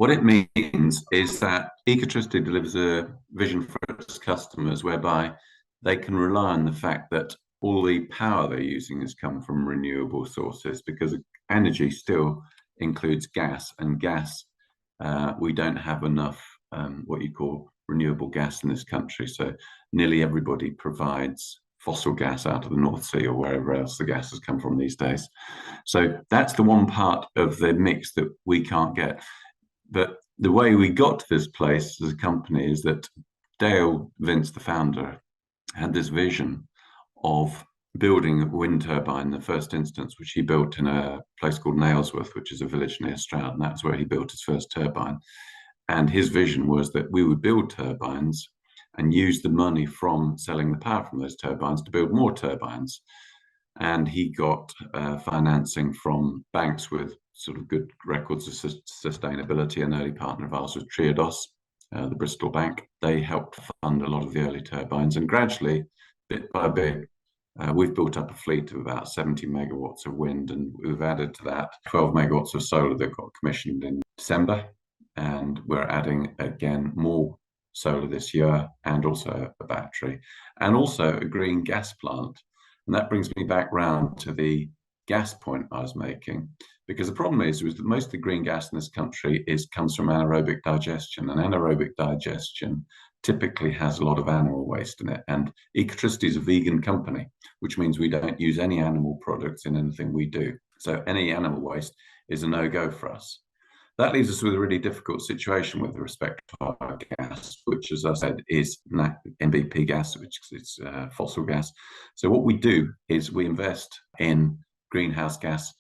What it means is that Ecotricity delivers a vision for its customers whereby they can rely on the fact that all the power they're using has come from renewable sources, because energy still includes gas, and gas, we don't have enough what you call renewable gas in this country. So nearly everybody provides fossil gas out of the North Sea or wherever else the gas has come from these days. So that's the one part of the mix that we can't get. But the way we got to this place as a company is that Dale Vince, the founder, had this vision of building a wind turbine in the first instance, which he built in a place called Nailsworth, which is a village near Stroud, and that's where he built his first turbine. And his vision was that we would build turbines and use the money from selling the power from those turbines to build more turbines. And he got financing from banks with sort of good records of sustainability. An early partner of ours was Triodos, the Bristol bank. They helped fund a lot of the early turbines, and gradually, bit by bit, we've built up a fleet of about 70 megawatts of wind, and we've added to that 12 megawatts of solar that got commissioned in December. And we're adding again more solar this year, and also a battery, and also a green gas plant. And that brings me back round to the gas point I was making, because the problem is that most of the green gas in this country comes from anaerobic digestion, and anaerobic digestion typically has a lot of animal waste in it. And Ecotricity is a vegan company, which means we don't use any animal products in anything we do. So any animal waste is a no-go for us. That leaves us with a really difficult situation with respect to our gas, which, as I said, is NBP gas, which is fossil gas. So what we do is we invest in greenhouse gas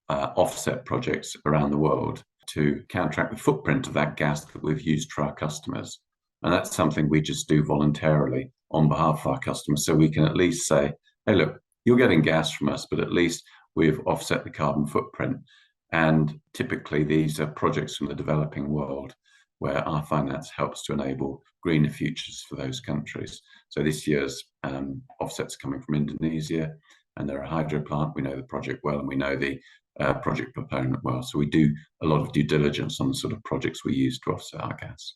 offset projects around the world to counteract the footprint of that gas that we've used for our customers. And that's something we just do voluntarily on behalf of our customers. So we can at least say, hey, look, you're getting gas from us, but at least we've offset the carbon footprint. And typically these are projects from the developing world where our finance helps to enable greener futures for those countries. So this year's offsets coming from Indonesia, and they're a hydro plant. We know the project well, and we know the project proponent well. So we do a lot of due diligence on the sort of projects we use to offset our gas.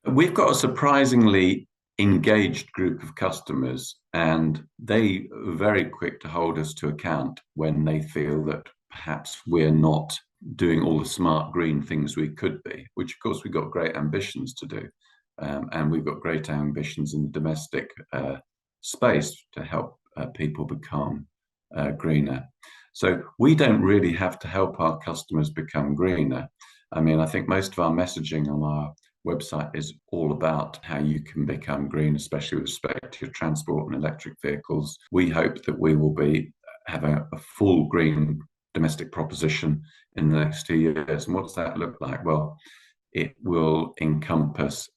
We've got a surprisingly engaged group of customers, and they are very quick to hold us to account when they feel that perhaps we're not doing all the smart green things we could be, which of course we've got great ambitions to do. And we've got great ambitions in the domestic space to help people become greener. So we don't really have to help our customers become greener. I mean, I think most of our messaging on our website is all about how you can become green, especially with respect to your transport and electric vehicles. We hope that we will be having a full green domestic proposition in the next 2 years. And what does that look like? Well, it will encompass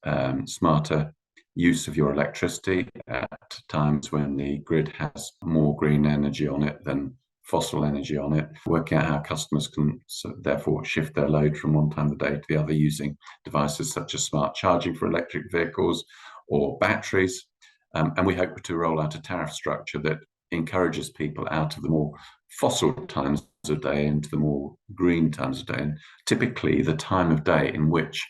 smarter use of your electricity at times when the grid has more green energy on it than fossil energy on it, working out how customers can therefore shift their load from one time of the day to the other using devices such as smart charging for electric vehicles or batteries. And we hope to roll out a tariff structure that encourages people out of the more fossil times of day into the more green times of day. And typically the time of day in which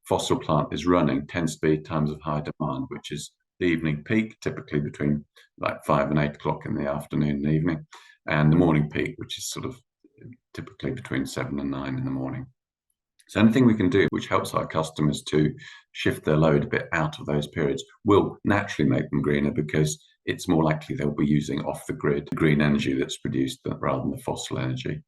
fossil plant is running tends to be times of high demand, which is the evening peak, typically between like 5 and 8 o'clock in the afternoon and evening, and the morning peak, which is sort of typically between 7 and 9 in the morning. So anything we can do which helps our customers to shift their load a bit out of those periods will naturally make them greener, because it's more likely they'll be using off the grid green energy that's produced rather than the fossil energy.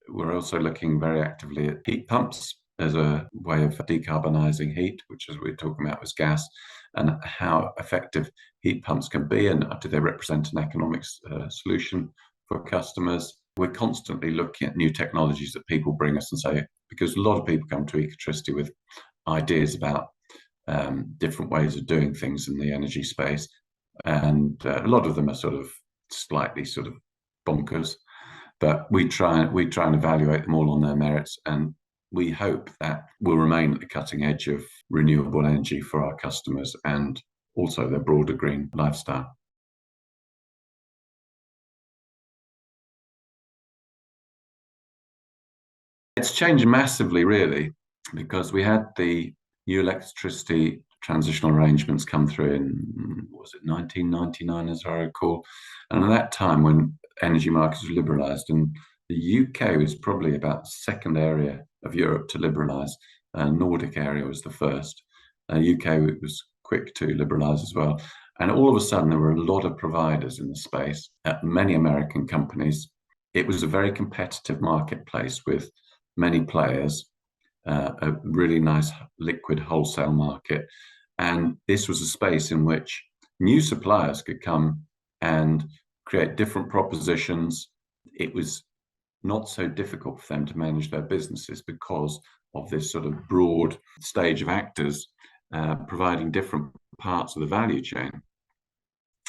We're also looking very actively at heat pumps as a way of decarbonising heat, which, as we're talking about, was gas, and how effective heat pumps can be, and do they represent an economic solution for customers. We're constantly looking at new technologies that people bring us and say, because a lot of people come to Ecotricity with ideas about different ways of doing things in the energy space, and a lot of them are sort of slightly sort of bonkers, but we try and evaluate them all on their merits, and we hope that we'll remain at the cutting edge of renewable energy for our customers and also their broader green lifestyle. It's changed massively, really, because we had the new electricity transitional arrangements come through in, was it 1999, as I recall? And at that time, when energy markets were liberalised, and the UK was probably about the second area of Europe to liberalise. Nordic area was the first. UK was quick to liberalise as well. And all of a sudden, there were a lot of providers in the space, many American companies. It was a very competitive marketplace with many players, a really nice liquid wholesale market. And this was a space in which new suppliers could come and create different propositions. It was not so difficult for them to manage their businesses because of this sort of broad stage of actors providing different parts of the value chain.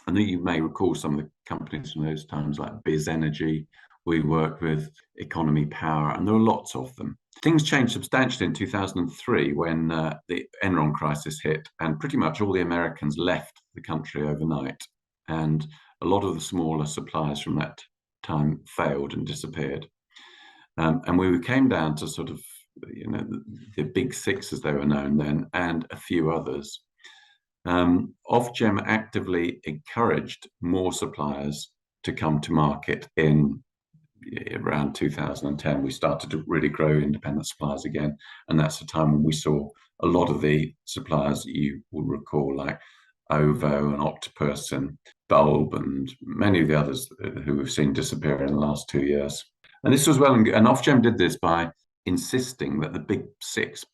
I think you may recall some of the companies from those times, like Biz Energy. We worked with Economy Power, and there were lots of them. Things changed substantially in 2003 when the Enron crisis hit, and pretty much all the Americans left the country overnight. And a lot of the smaller suppliers from that time failed and disappeared. And we came down to sort of, the big six as they were known then, and a few others. Ofgem actively encouraged more suppliers to come to market in around 2010. We started to really grow independent suppliers again, and that's the time when we saw a lot of the suppliers that you will recall, like OVO and Octopus and Bulb and many of the others who we've seen disappear in the last 2 years. And this was and Ofgem did this by insisting that the big six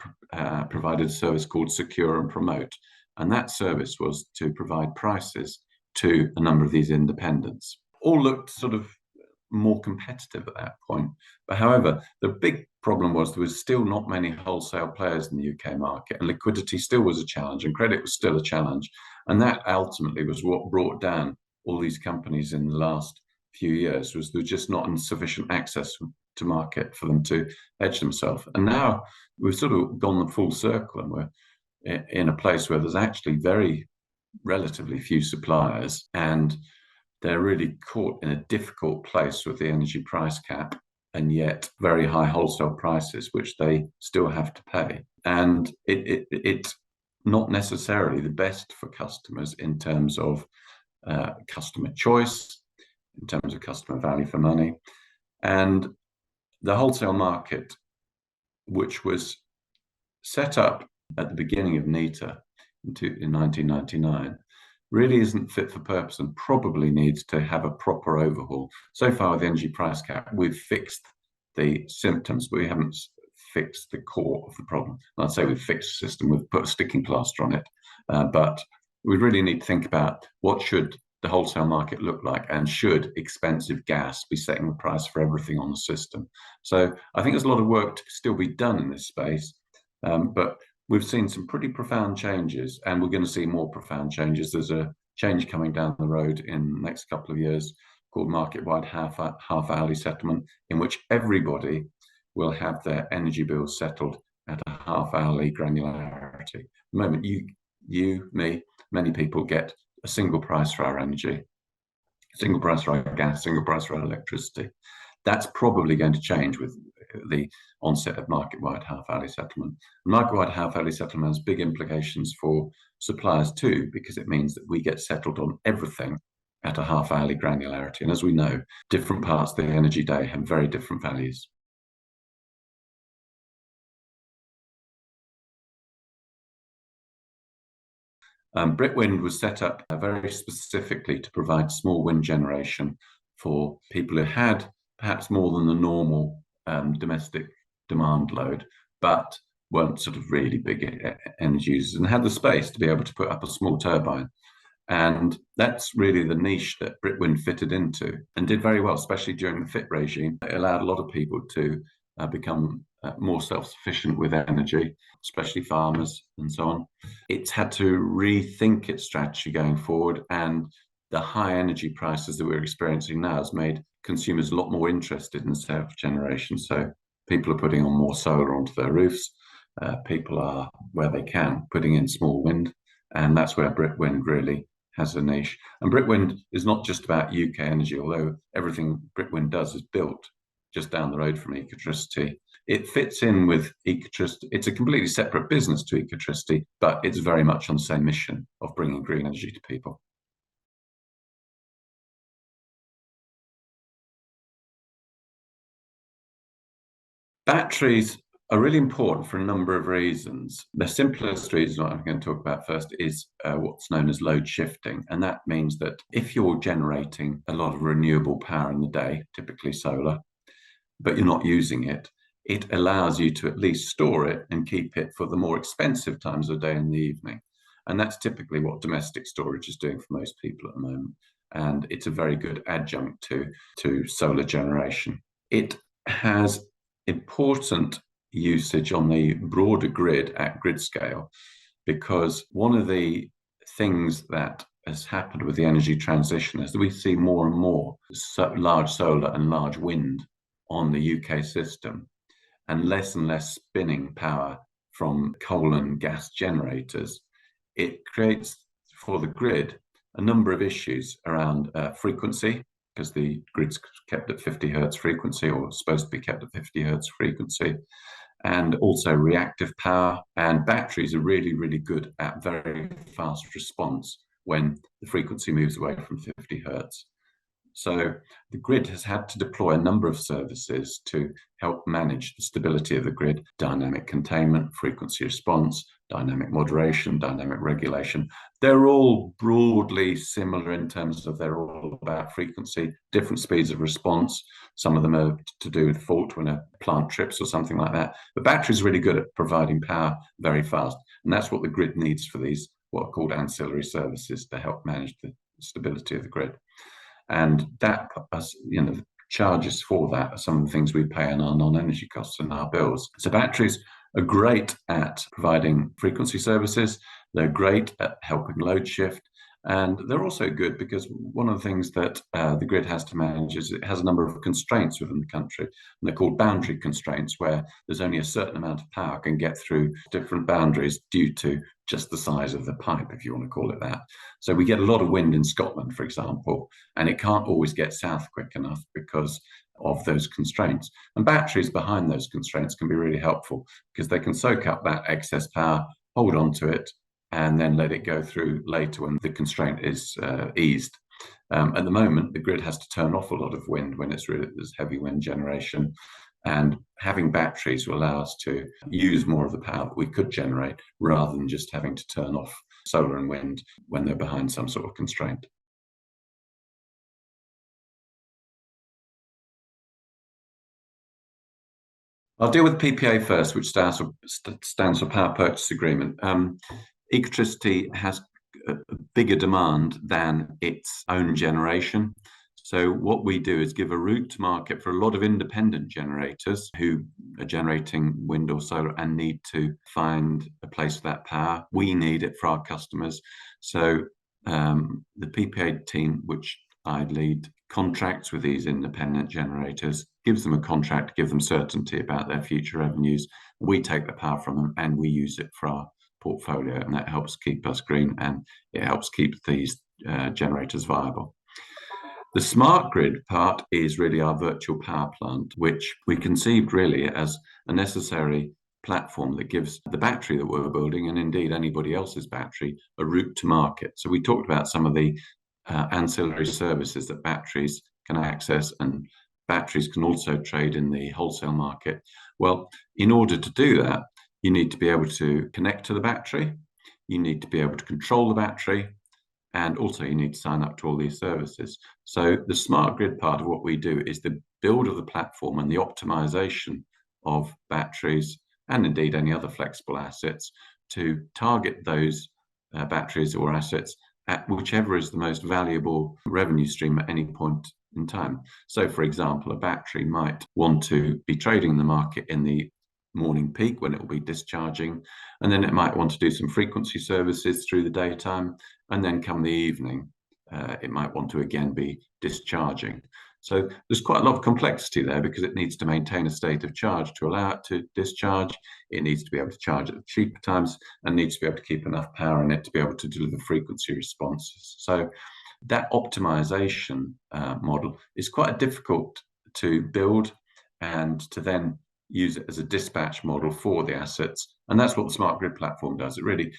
provided a service called Secure and Promote. And that service was to provide prices to a number of these independents. All looked sort of more competitive at that point. But however, the big problem was there was still not many wholesale players in the UK market, and liquidity still was a challenge, and credit was still a challenge. And that ultimately was what brought down all these companies in the last few years, was there was just not sufficient access to market for them to hedge themselves. And now we've sort of gone the full circle, and we're in a place where there's actually very relatively few suppliers, and they're really caught in a difficult place with the energy price cap, and yet very high wholesale prices, which they still have to pay. And it's not necessarily the best for customers in terms of customer choice, in terms of customer value for money. And the wholesale market, which was set up at the beginning of NETA in 1999, really isn't fit for purpose and probably needs to have a proper overhaul. So far with the energy price cap, we've fixed the symptoms, but we haven't fixed the core of the problem. And I'd say we've fixed the system, we've put a sticking plaster on it, but we really need to think about what should the wholesale market look like, and should expensive gas be setting the price for everything on the system? So I think there's a lot of work to still be done in this space, but we've seen some pretty profound changes, and we're going to see more profound changes. There's a change coming down the road in the next couple of years called market-wide half-hourly settlement, in which everybody will have their energy bills settled at a half-hourly granularity. At the moment, you, me, many people get a single price for our energy, single price for our gas, single price for our electricity. That's probably going to change with the onset of market-wide half-hourly settlement. Market-wide half-hourly settlement has big implications for suppliers too, because it means that we get settled on everything at a half-hourly granularity. And as we know, different parts of the energy day have very different values. BritWind was set up very specifically to provide small wind generation for people who had perhaps more than the normal domestic demand load, but weren't sort of really big energy users and had the space to be able to put up a small turbine. And that's really the niche that BritWind fitted into and did very well, especially during the FIT regime. It allowed a lot of people to become more self-sufficient with energy, especially farmers and so on. It's had to rethink its strategy going forward, and the high energy prices that we're experiencing now has made consumers a lot more interested in self-generation. So people are putting on more solar onto their roofs. People are, where they can, putting in small wind, and that's where BritWind really has a niche. And BritWind is not just about UK energy, although everything BritWind does is built just down the road from Ecotricity. it fits in with Ecotricity. It's a completely separate business to Ecotricity, but it's very much on the same mission of bringing green energy to people. Batteries are really important for a number of reasons. The simplest reason, what I'm going to talk about first, is what's known as load shifting. And that means that if you're generating a lot of renewable power in the day, typically solar, but you're not using it, it allows you to at least store it and keep it for the more expensive times of the day in the evening. And that's typically what domestic storage is doing for most people at the moment. And it's a very good adjunct to solar generation. It has important usage on the broader grid at grid scale, because one of the things that has happened with the energy transition is that we see more and more large solar and large wind on the UK system, and less spinning power from coal and gas generators. It creates for the grid a number of issues around frequency, because the grid's kept at 50 hertz frequency, or supposed to be kept at 50 hertz frequency, and also reactive power. And batteries are really, really good at very fast response when the frequency moves away from 50 hertz. So the grid has had to deploy a number of services to help manage the stability of the grid: dynamic containment, frequency response, dynamic moderation, dynamic regulation. They're all broadly similar in terms of they're all about frequency, different speeds of response. Some of them are to do with fault when a plant trips or something like that. The battery's really good at providing power very fast. And that's what the grid needs for these, what are called ancillary services, to help manage the stability of the grid. And that, charges for that are some of the things we pay in our non-energy costs and our bills. So batteries are great at providing frequency services. They're great at helping load shift. And they're also good because one of the things that the grid has to manage is it has a number of constraints within the country. And they're called boundary constraints, where there's only a certain amount of power can get through different boundaries due to just the size of the pipe, if you want to call it that. So we get a lot of wind in Scotland, for example, and it can't always get south quick enough because of those constraints. And batteries behind those constraints can be really helpful, because they can soak up that excess power, hold on to it, and then let it go through later when the constraint is eased. At the moment, the grid has to turn off a lot of wind when there's heavy wind generation, and having batteries will allow us to use more of the power that we could generate, rather than just having to turn off solar and wind when they're behind some sort of constraint. I'll deal with PPA first, which stands for Power Purchase Agreement. Ecotricity has a bigger demand than its own generation. So what we do is give a route to market for a lot of independent generators who are generating wind or solar and need to find a place for that power. We need it for our customers. So the PPA team, which I lead, contracts with these independent generators, gives them a contract, give them certainty about their future revenues. We take the power from them and we use it for our portfolio, and that helps keep us green, and it helps keep these generators viable. The smart grid part is really our virtual power plant, which we conceived really as a necessary platform that gives the battery that we're building, and indeed anybody else's battery, a route to market. So we talked about some of the ancillary services that batteries can access, and batteries can also trade in the wholesale market. Well, in order to do that, you need to be able to connect to the battery, you need to be able to control the battery, and also you need to sign up to all these services. So the smart grid part of what we do is the build of the platform and the optimization of batteries, and indeed any other flexible assets, to target those batteries or assets at whichever is the most valuable revenue stream at any point in time. So for example, a battery might want to be trading in the market in the morning peak when it will be discharging, and then it might want to do some frequency services through the daytime, and then come the evening it might want to again be discharging. So there's quite a lot of complexity there, because it needs to maintain a state of charge to allow it to discharge. It needs to be able to charge at cheaper times, and needs to be able to keep enough power in it to be able to deliver frequency responses. So that optimization model is quite difficult to build and to then use it as a dispatch model for the assets. And that's what the Smart Grid platform does. It really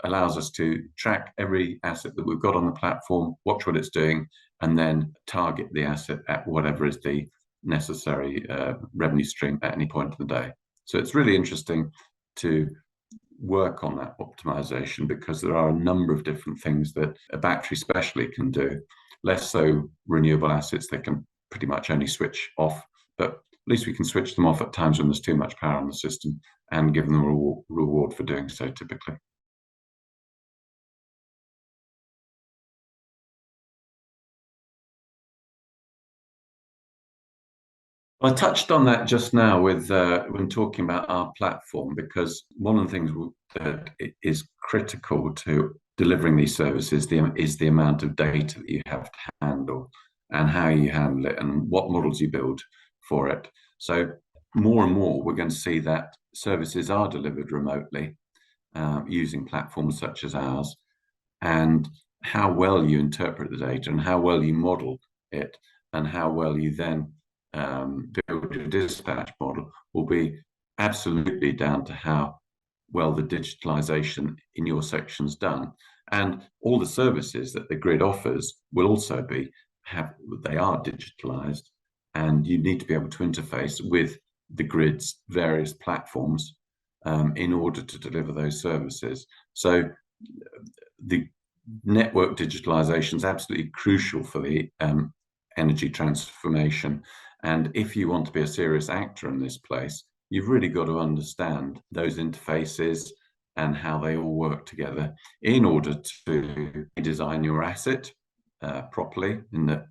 allows us to track every asset that we've got on the platform, watch what it's doing, and then target the asset at whatever is the necessary revenue stream at any point of the day. So it's really interesting to work on that optimization, because there are a number of different things that a battery especially can do. Less so renewable assets, they can pretty much only switch off, but at least we can switch them off at times when there's too much power on the system and give them a reward for doing so typically. I touched on that just now with when talking about our platform, because one of the things that is critical to delivering these services is the amount of data that you have to handle and how you handle it and what models you build for it. So more and more, we're going to see that services are delivered remotely using platforms such as ours, and how well you interpret the data and how well you model it and how well you then build your dispatch model will be absolutely down to how well the digitalization in your section's done. And all the services that the grid offers will also they are digitalized, and you need to be able to interface with the grid's various platforms in order to deliver those services. So the network digitalization is absolutely crucial for the energy transformation. And if you want to be a serious actor in this place, you've really got to understand those interfaces and how they all work together in order to design your asset properly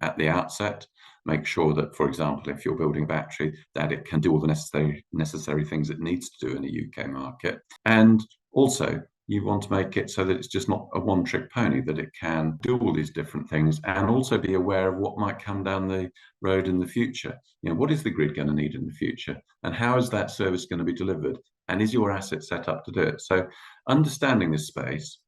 at the outset. Make sure that, for example, if you're building a battery, that it can do all the necessary things it needs to do in a UK market. And also, you want to make it so that it's just not a one-trick pony, that it can do all these different things and also be aware of what might come down the road in the future. What is the grid going to need in the future? And how is that service going to be delivered? And is your asset set up to do it? So understanding this space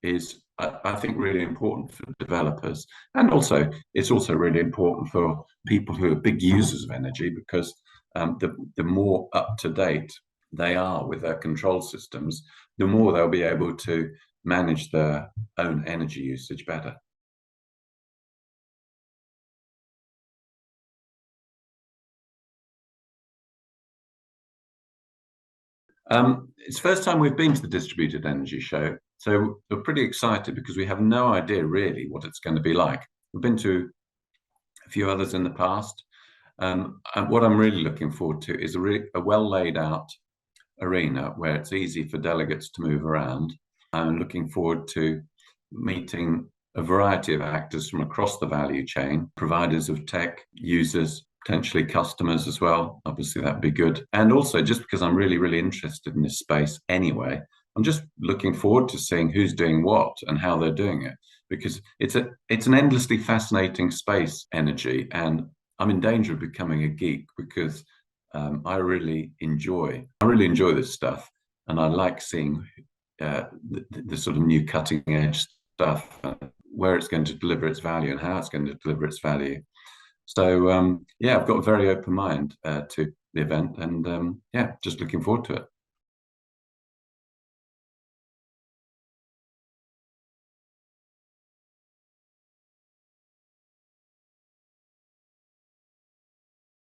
is, I think, really important for developers. And also, it's also really important for people who are big users of energy, because the more up-to-date they are with their control systems, the more they'll be able to manage their own energy usage better. It's the first time we've been to the Distributed Energy Show, so we're pretty excited because we have no idea really what it's going to be like. We've been to a few others in the past, and what I'm really looking forward to is a well laid out arena where it's easy for delegates to move around. I'm looking forward to meeting a variety of actors from across the value chain, providers of tech, users, potentially customers as well. Obviously, that'd be good. And also, just because I'm really, really interested in this space anyway, I'm just looking forward to seeing who's doing what and how they're doing it, because it's an endlessly fascinating space, energy, and I'm in danger of becoming a geek because I really enjoy this stuff, and I like seeing the sort of new cutting edge stuff, where it's going to deliver its value and how it's going to deliver its value. So yeah, I've got a very open mind to the event, and yeah, just looking forward to it.